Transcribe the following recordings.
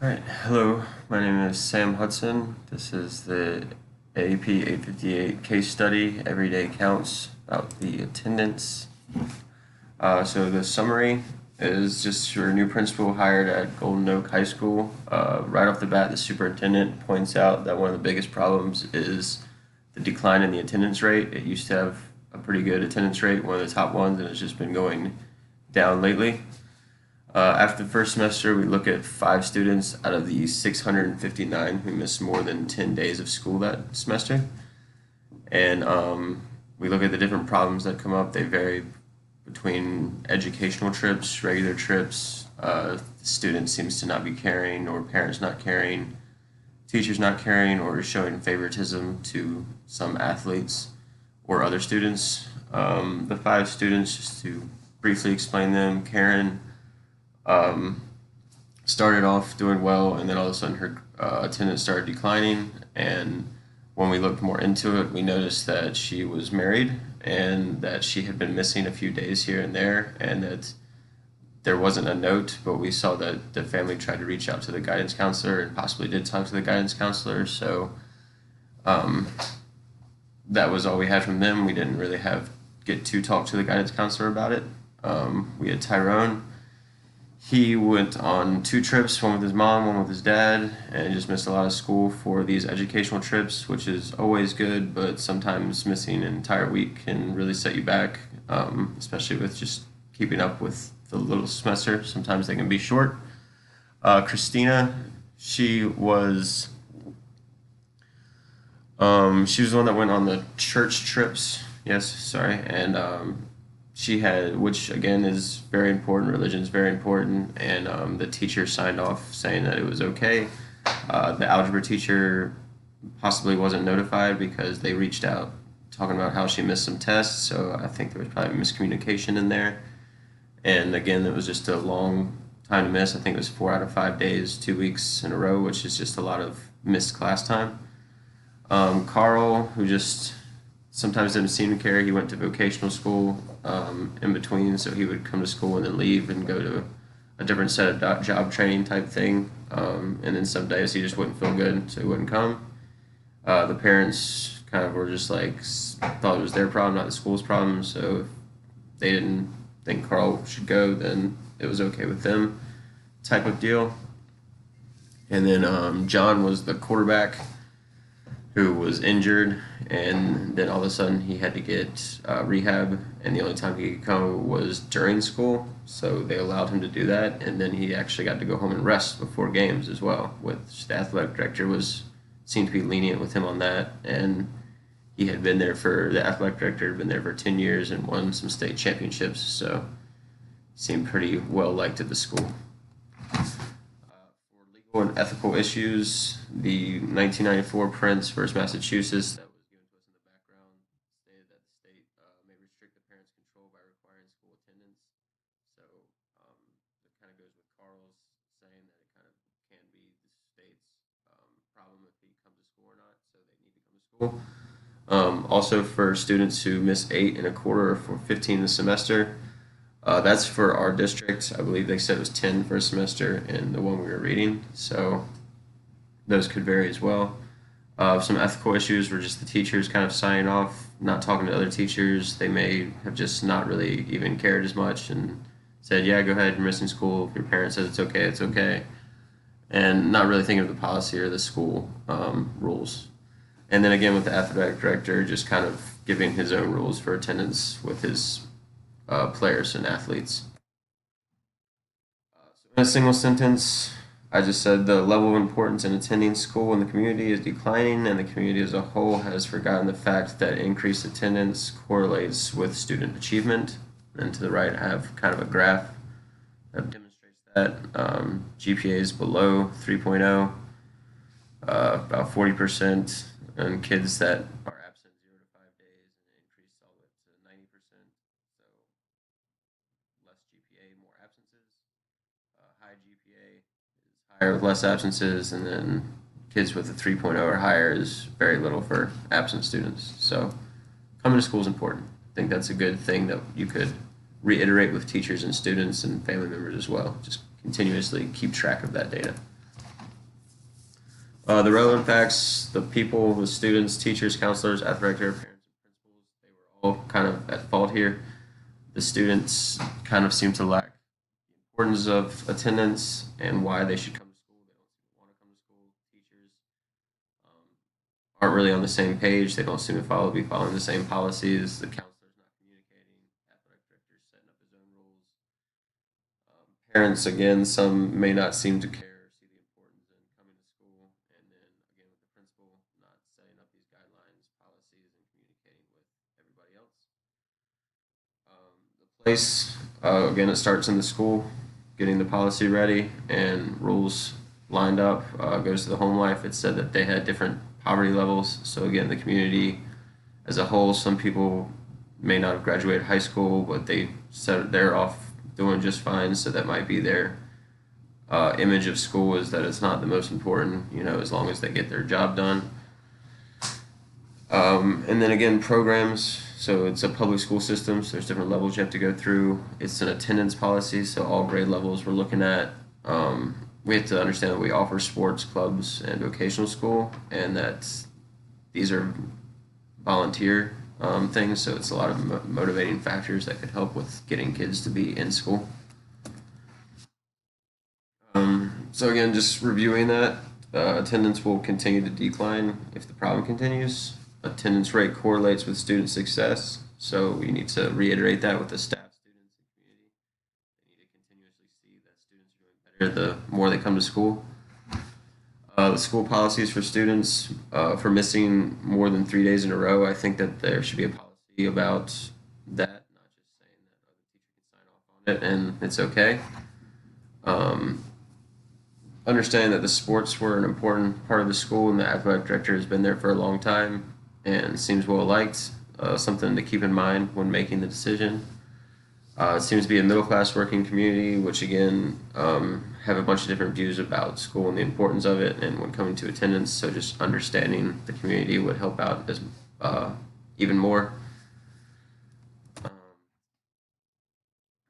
All right, hello. My name is Sam Hudson. This is the AAP 858 case study. Every day counts about the attendance. So the summary is just your new principal hired at Golden Oak High School. Right off the bat, the superintendent points out that one of the biggest problems is the decline in the attendance rate. It used to have a pretty good attendance rate, one of the top ones, and it's just been going down lately. After the first semester, we look at 5 students out of the 659 who missed more than 10 days of school that semester. And we look at the different problems that come up. They vary between educational trips, regular trips. The student seems to not be caring, or parents not caring, teachers not caring, or showing favoritism to some athletes or other students. The 5 students, just to briefly explain them, Karen started off doing well, and then all of a sudden her attendance started declining. And when we looked more into it, we noticed that she was married and that she had been missing a few days here and there, and that there wasn't a note, but we saw that the family tried to reach out to the guidance counselor and possibly did talk to the guidance counselor. So that was all we had from them. We didn't really get to talk to the guidance counselor about it. We had Tyrone. He went on 2 trips, one with his mom, one with his dad, and just missed a lot of school for these educational trips, which is always good, but sometimes missing an entire week can really set you back, especially with just keeping up with the little semester. Sometimes they can be short. Christina, she was the one that went on the church trips. Yes, sorry, and she had, which again is very important. Religion is very important, and the teacher signed off saying that it was okay. The algebra teacher possibly wasn't notified because they reached out talking about how she missed some tests. So I think there was probably miscommunication in there. And again, it was just a long time to miss. I think it was 4 out of 5 days, 2 weeks in a row, which is just a lot of missed class time. Carl, who just sometimes didn't seem to care. He went to vocational school in between, so he would come to school and then leave and go to a different set of job training type thing. And then some days he just wouldn't feel good, so he wouldn't come. The parents kind of were just like, thought it was their problem, not the school's problem. So if they didn't think Carl should go, then it was okay with them, type of deal. And then John was the quarterback who was injured, and then all of a sudden he had to get rehab, and the only time he could come was during school, so they allowed him to do that, and then he actually got to go home and rest before games as well, which the athletic director seemed to be lenient with him on that. And the athletic director had been there for 10 years and won some state championships, so seemed pretty well liked at the school. For legal and ethical issues, the 1994 Prince versus Massachusetts that was given to us in the background stated that the state may restrict the parents' control by requiring school attendance. So it kind of goes with Carl's saying that it kind of can be the state's problem if he comes to school or not, so they need to come to school. Also, for students who miss 8 1/4 for 15 in the semester, that's for our district. I believe they said it was 10 for a semester in the one we were reading, so those could vary as well. Some ethical issues were just the teachers kind of signing off, not talking to other teachers. They may have just not really even cared as much and said, yeah, go ahead, you're missing school. If your parent says it's okay. And not really thinking of the policy or the school rules. And then again with the athletic director, just kind of giving his own rules for attendance with his players and athletes. So in a single sentence, I just said the level of importance in attending school in the community is declining, and the community as a whole has forgotten the fact that increased attendance correlates with student achievement. And to the right, I have kind of a graph that demonstrates that. GPA is below 3.0, about 40%, and kids that are absent 0 to 5 days, and it increased all the way up to 90%. So less GPA, more absences. High GPA is higher with less absences, and then kids with a 3.0 or higher is very little for absent students. So coming to school is important. I think that's a good thing that you could reiterate with teachers and students and family members as well. Just continuously keep track of that data. The relevant facts, the people, the students, teachers, counselors, athletic director, parents, and principals, they were all kind of at fault here. The students kind of seem to lack the importance of attendance and why they should come to school. They don't seem to want to come to school. Teachers um, aren't really on the same page. They don't seem to be following the same policies. The counselor's not communicating. Athletic director's setting up his own rules. Parents, again, some may not seem to care or see the importance in coming to school. And then again, with the principal not setting up these guidelines, policies, and communicating with everybody else. The place, again, it starts in the school, getting the policy ready and rules lined up. Goes to the home life. It said that they had different poverty levels. So again, the community as a whole, some people may not have graduated high school, but they said they're off doing just fine. So that might be their image of school, is that it's not the most important, as long as they get their job done. And then again, programs. So it's a public school system, so there's different levels you have to go through. It's an attendance policy, so all grade levels we're looking at. We have to understand that we offer sports clubs and vocational school, and that these are volunteer things, so it's a lot of motivating factors that could help with getting kids to be in school. So again, just reviewing that, attendance will continue to decline if the problem continues. Attendance rate correlates with student success, so we need to reiterate that with the staff, students, and community. They need to continuously see that students are doing better the more they come to school. The school policies for students for missing more than 3 days in a row, I think that there should be a policy about that, not just saying that other teacher can sign off on it and it's okay. Um, Understanding that the sports were an important part of the school and the athletic director has been there for a long time and seems well liked. Something to keep in mind when making the decision. It seems to be a middle class working community, which again have a bunch of different views about school and the importance of it, and when coming to attendance. So just understanding the community would help out as even more. Um,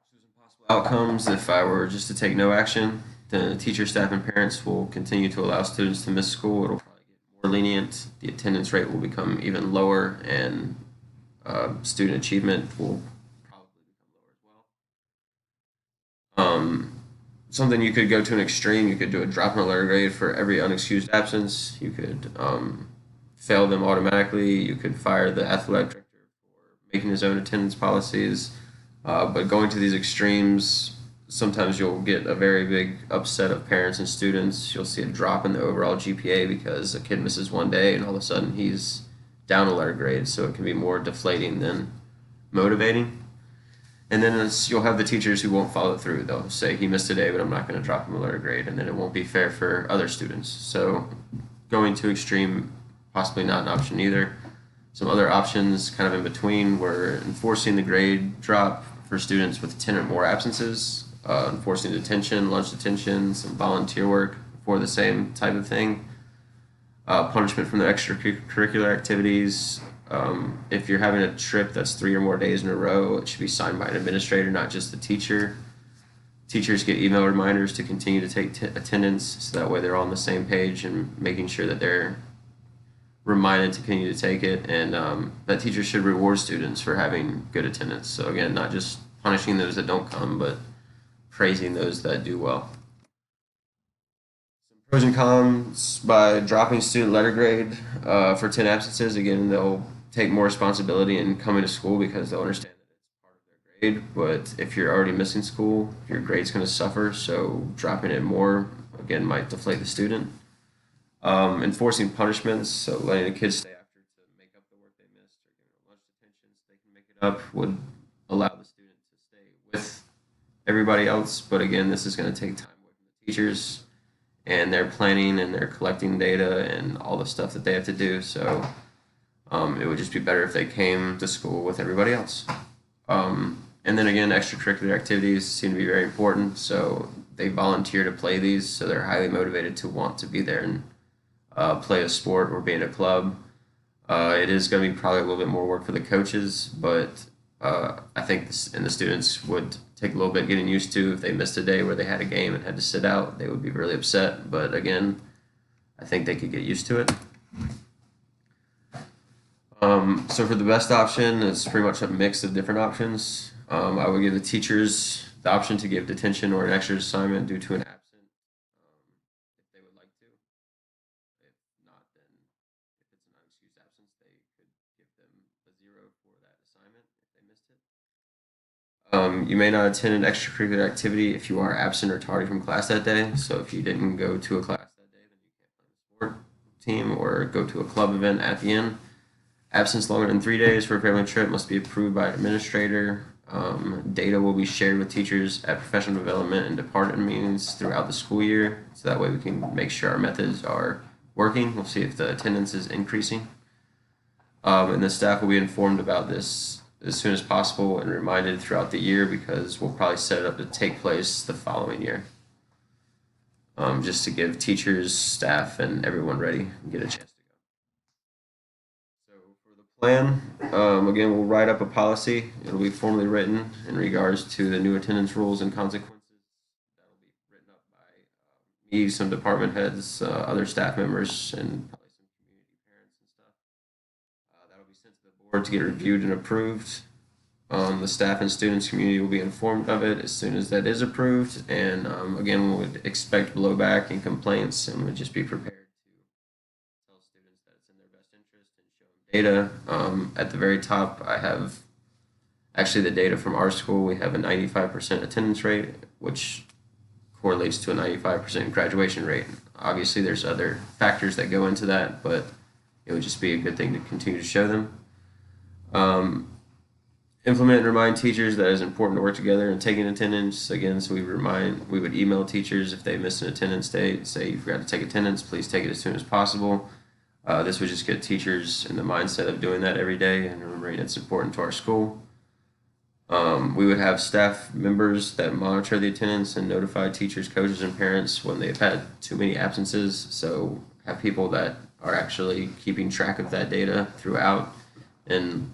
some possible outcomes if I were just to take no action. The teacher, staff, and parents will continue to allow students to miss school. It'll probably get more lenient. The attendance rate will become even lower, and student achievement will probably become lower as well. Something you could go to an extreme. You could do a drop in a letter grade for every unexcused absence. You could fail them automatically. You could fire the athletic director for making his own attendance policies. But going to these extremes, sometimes you'll get a very big upset of parents and students. You'll see a drop in the overall GPA because a kid misses 1 day and all of a sudden he's down a letter grade. So it can be more deflating than motivating. And then you'll have the teachers who won't follow through. They'll say he missed a day, but I'm not going to drop him a letter grade, and then it won't be fair for other students. So going to extreme, possibly not an option either. Some other options kind of in between were enforcing the grade drop for students with 10 or more absences, enforcing detention, lunch detention, some volunteer work for the same type of thing, punishment from the extracurricular activities. If you're having a trip that's 3 or more days in a row, it should be signed by an administrator, not just the teacher. Teachers get email reminders to continue to take attendance, so that way they're all on the same page and making sure that they're reminded to continue to take it. And that teachers should reward students for having good attendance. So again, not just punishing those that don't come, but praising those that do well. Pros and cons by dropping student letter grade for 10 absences. Again, they'll take more responsibility in coming to school because they'll understand that it's part of their grade. But if you're already missing school, your grade's going to suffer. So dropping it more, again, might deflate the student. Enforcing punishments, so letting the kids stay after to make up the work they missed or giving them lunch detention so they can make it up would allow the student to stay with everybody else. But again, this is going to take time away from the teachers and their planning and their collecting data and all the stuff that they have to do. So it would just be better if they came to school with everybody else. And then again, extracurricular activities seem to be very important. So they volunteer to play these, so they're highly motivated to want to be there and play a sport or be in a club. It is going to be probably a little bit more work for the coaches, but I think the students would take a little bit getting used to. If they missed a day where they had a game and had to sit out, they would be really upset. But again, I think they could get used to it. So for the best option, it's pretty much a mix of different options. I would give the teachers the option to give detention or an extra assignment due to an absent, if they would like to. If not, then if it's an unexcused absence, they could give them a zero for that assignment if they missed it. You may not attend an extracurricular activity if you are absent or tardy from class that day. So if you didn't go to a class that day, then you can't play on the sport team or go to a club event at the end. Absence longer than 3 days for a family trip must be approved by an administrator. Data will be shared with teachers at professional development and department meetings throughout the school year, so that way we can make sure our methods are working. We'll see if the attendance is increasing. And the staff will be informed about this as soon as possible and reminded throughout the year, because we'll probably set it up to take place the following year. Just to give teachers, staff, and everyone ready and get a chance to go. So for the plan, again, we'll write up a policy. It'll be formally written in regards to the new attendance rules and consequences. That'll be written up by me, some department heads, other staff members, and probably some community parents and stuff. That'll be sent to the board to get reviewed and approved. The staff and students community will be informed of it as soon as that is approved. And again, we would expect blowback and complaints, and would just be prepared to tell students that it's in their best interest and show them data. At the very top, I have actually the data from our school. We have a 95% attendance rate, which correlates to a 95% graduation rate. Obviously, there's other factors that go into that, but it would just be a good thing to continue to show them. Implement and remind teachers that it's important to work together and take in attendance. Again, so we would email teachers if they miss an attendance day, say you forgot to take attendance, please take it as soon as possible. This would just get teachers in the mindset of doing that every day and remembering it's important to our school. We would have staff members that monitor the attendance and notify teachers, coaches, and parents when they've had too many absences. So have people that are actually keeping track of that data throughout and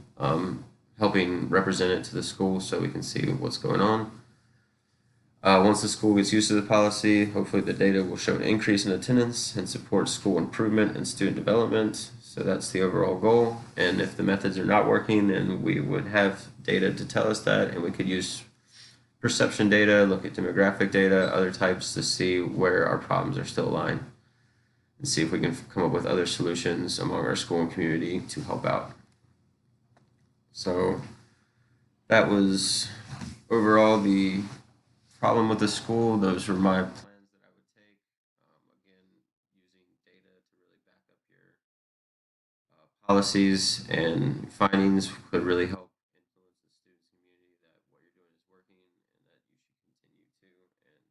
helping represent it to the school so we can see what's going on. Once the school gets used to the policy, hopefully the data will show an increase in attendance and support school improvement and student development. So that's the overall goal. And if the methods are not working, then we would have data to tell us that, and we could use perception data, look at demographic data, other types to see where our problems are still lying, and see if we can come up with other solutions among our school and community to help out. So that was overall the problem with the school. Those were my plans that I would take. Again, using data to really back up your policies and findings could really help influence the students' community that what you're doing is working and that you should continue to. And